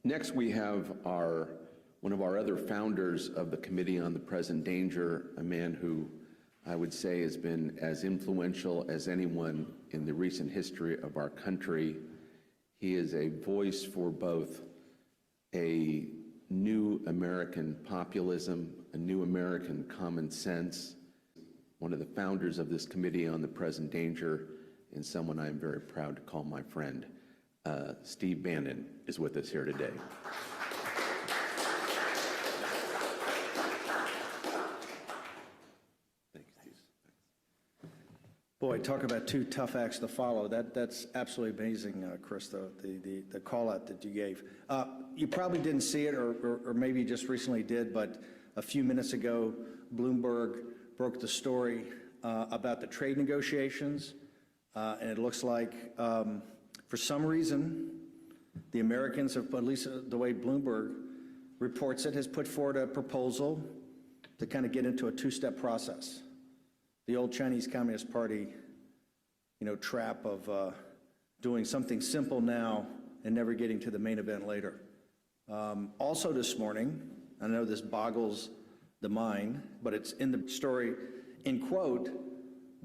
Next, we have one of our other founders of the Committee on the Present Danger, a man who I would say has been as influential as anyone in the recent history of our country. He is a voice for both a new American populism, a new American common sense, one of the founders of this Committee on the Present Danger, and someone I am very proud to call my friend. Steve Bannon is with us here today. Thank you, Steve. Boy, talk about two tough acts to follow. That's absolutely amazing, Chris, the call out that you gave. You probably didn't see it, or maybe you just recently did, but a few minutes ago, Bloomberg broke the story about the trade negotiations, and it looks like for some reason, the Americans, at least the way Bloomberg reports it, has put forward a proposal to kind of get into a two-step process. The old Chinese Communist Party, trap of doing something simple now and never getting to the main event later. Also this morning, I know this boggles the mind, but it's in the story, in quote,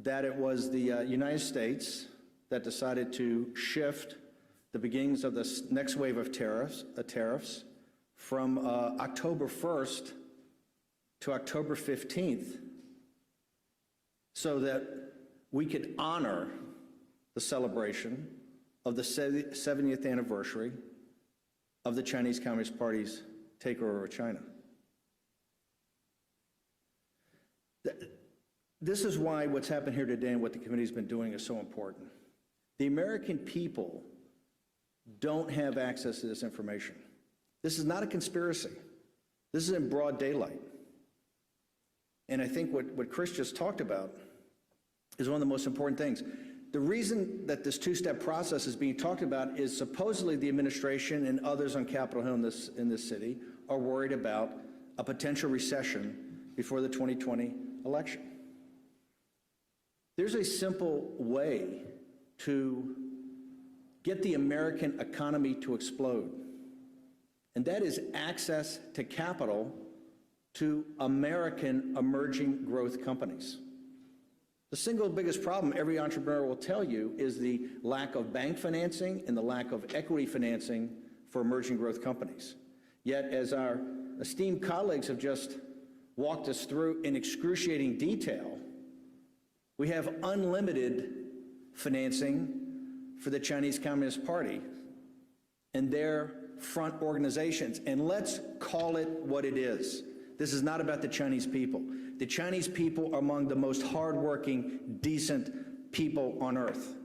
that it was the United States that decided to shift the beginnings of the next wave of tariffs from October 1st to October 15th so that we could honor the celebration of the 70th anniversary of the Chinese Communist Party's takeover of China. This is why what's happened here today and what the committee's been doing is so important. The American people don't have access to this information. This is not a conspiracy. This is in broad daylight. And I think what Chris just talked about is one of the most important things. The reason that this two-step process is being talked about is supposedly the administration and others on Capitol Hill in this city are worried about a potential recession before the 2020 election. There's a simple way to get the American economy to explode, and that is access to capital to American emerging growth companies. The single biggest problem every entrepreneur will tell you is the lack of bank financing and the lack of equity financing for emerging growth companies. Yet, as our esteemed colleagues have just walked us through in excruciating detail, we have unlimited financing for the Chinese Communist Party and their front organizations. And let's call it what it is. This is not about the Chinese people. The Chinese people are among the most hardworking, decent people on earth.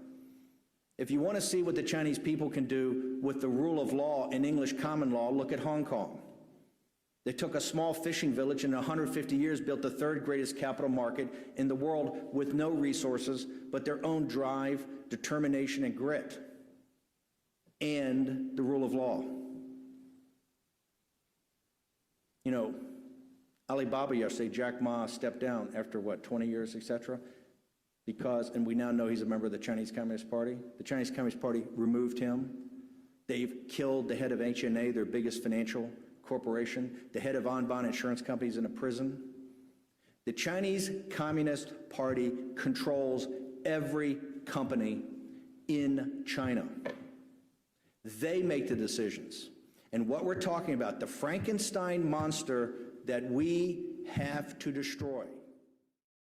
If you want to see what the Chinese people can do with the rule of law and English common law, look at Hong Kong. They took a small fishing village and in 150 years built the third greatest capital market in the world with no resources but their own drive, determination, and grit, and the rule of law. Alibaba yesterday, Jack Ma stepped down after, 20 years, etc., and we now know he's a member of the Chinese Communist Party. The Chinese Communist Party removed him. They've killed the head of HNA, their biggest financial corporation. The head of Anbang Insurance Company is in a prison. The Chinese Communist Party controls every company in China. They make the decisions. And what we're talking about, the Frankenstein monster that we have to destroy,